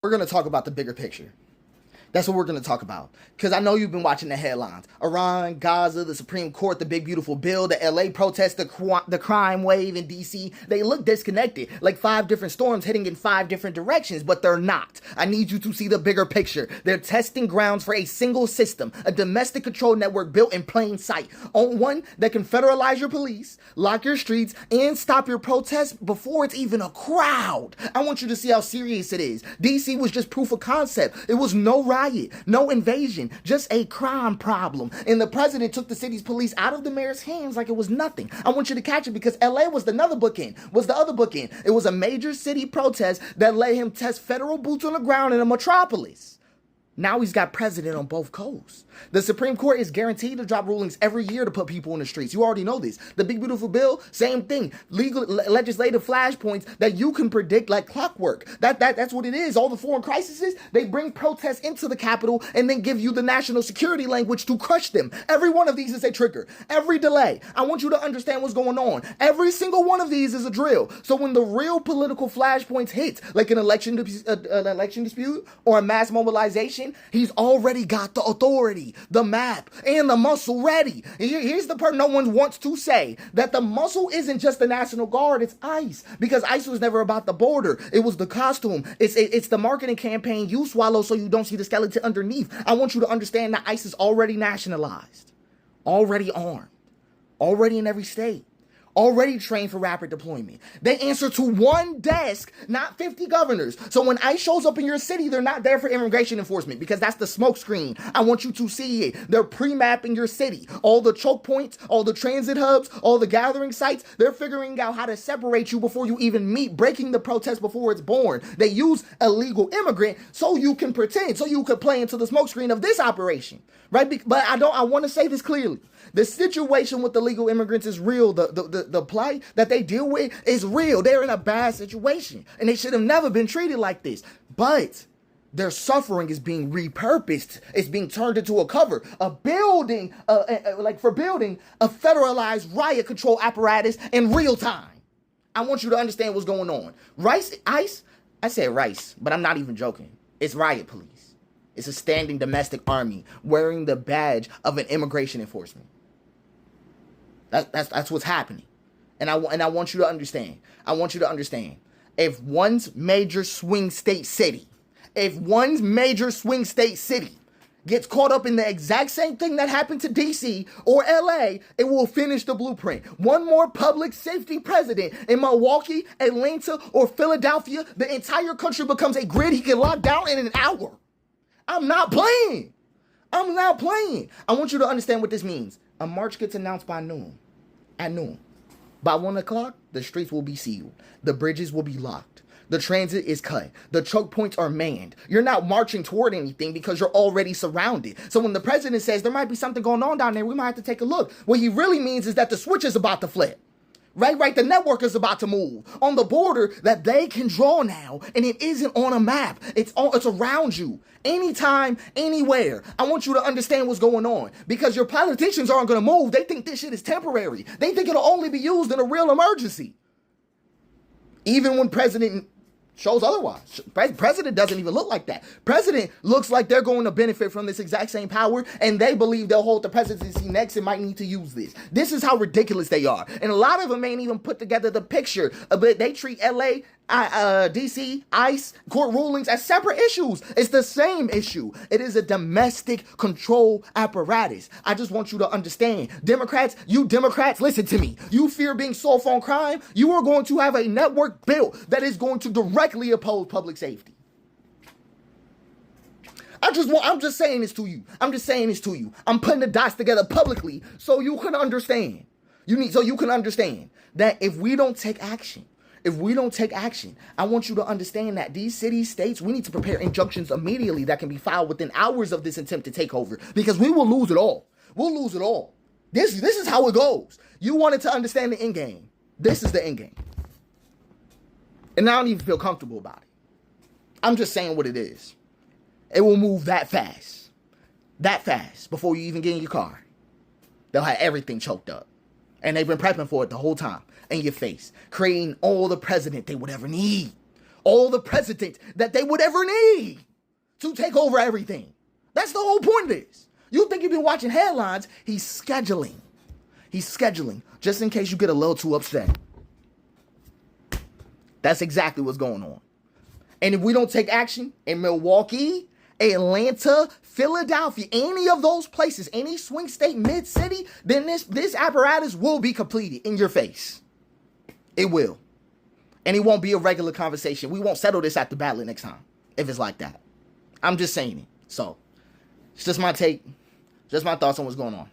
We're going to talk about the bigger picture. That's what we're going to talk about. Because I know you've been watching the headlines. Iran, Gaza, the Supreme Court, the big beautiful bill, the LA protests, the crime wave in DC. They look disconnected, like 5 different storms heading in 5 different directions, but they're not. I need you to see the bigger picture. They're testing grounds for a single system, a domestic control network built in plain sight. On one that can federalize your police, lock your streets, and stop your protests before it's even a crowd. I want you to see how serious it is. DC was just proof of concept. It was no riot, no invasion, just a crime problem. And the president took the city's police out of the mayor's hands like it was nothing. I want you to catch it because LA was the other bookend. It was a major city protest that let him test federal boots on the ground in a metropolis. Now he's got president on both coasts. The Supreme Court is guaranteed to drop rulings every year to put people in the streets. You already know this. The big beautiful bill, same thing. Legislative flashpoints that you can predict like clockwork. That's what it is. All the foreign crises, they bring protests into the Capitol and then give you the national security language to crush them. Every one of these is a trigger. Every delay. I want you to understand what's going on. Every single one of these is a drill. So when the real political flashpoints hit, like an election dispute or a mass mobilization, he's already got the authority, the map, and the muscle ready. Here's the part no one wants to say, that the muscle isn't just the National Guard, it's ICE. Because ICE was never about the border. It was the costume. It's the marketing campaign you swallow so you don't see the skeleton underneath. I want you to understand that ICE is already nationalized, already armed, already in every state, already trained for rapid deployment. They answer to one desk, not 50 governors. So when ICE shows up in your city, they're not there for immigration enforcement because that's the smoke screen. I want you to see it. They're pre-mapping your city. All the choke points, all the transit hubs, all the gathering sites, they're figuring out how to separate you before you even meet, breaking the protest before it's born. They use illegal immigrant so you can pretend, so you could play into the smoke screen of this operation, right? But I want to say this clearly. The situation with the legal immigrants is real. The plight that they deal with is real. They're in a bad situation, and they should have never been treated like this. But their suffering is being repurposed. It's being turned into a cover, a building, for building a federalized riot control apparatus in real time. I want you to understand what's going on. ICE, I said rice, but I'm not even joking. It's riot police. It's a standing domestic army wearing the badge of an immigration enforcement. That's what's happening. And I want you to understand. I want you to understand. If one's major swing state city gets caught up in the exact same thing that happened to DC or LA, it will finish the blueprint. One more public safety president in Milwaukee, Atlanta, or Philadelphia, the entire country becomes a grid he can lock down in an hour. I'm not playing. I want you to understand what this means. A march gets announced by noon. At noon. By 1 o'clock, the streets will be sealed. The bridges will be locked. The transit is cut. The choke points are manned. You're not marching toward anything because you're already surrounded. So when the president says there might be something going on down there, we might have to take a look. What he really means is that the switch is about to flip. Right. The network is about to move on the border that they can draw now, and it isn't on a map. It's around you, anytime, anywhere. I want you to understand what's going on because your politicians aren't going to move. They think this shit is temporary. They think it'll only be used in a real emergency. Even when president shows otherwise. President doesn't even look like that. President looks like they're going to benefit from this exact same power, and they believe they'll hold the presidency next and might need to use this. This is how ridiculous they are. And a lot of them ain't even put together the picture, but they treat LA, DC, ICE, court rulings as separate issues. It's the same issue. It is a domestic control apparatus. I just want you to understand. Democrats, listen to me. You fear being soft on crime? You are going to have a network built that is going to directly oppose public safety. I'm just saying this to you. I'm putting the dots together publicly so you can understand. So you can understand that if we don't take action, I want you to understand that these cities, states, we need to prepare injunctions immediately that can be filed within hours of this attempt to take over because we will lose it all. This is how it goes. You wanted to understand the end game. This is the end game. And I don't even feel comfortable about it. I'm just saying what it is. It will move that fast before you even get in your car. They'll have everything choked up. And they've been prepping for it the whole time in your face, creating all the president they would ever need. all the presidents that they would ever need to take over everything. That's the whole point of this. You think you've been watching headlines. He's scheduling. He's scheduling just in case you get a little too upset. That's exactly what's going on. And if we don't take action in Milwaukee, Atlanta, Philadelphia, any of those places, any swing state, mid-city, then this apparatus will be completed in your face. It will. And it won't be a regular conversation. We won't settle this at the ballot next time if it's like that. I'm just saying it. So, it's just my take, just my thoughts on what's going on.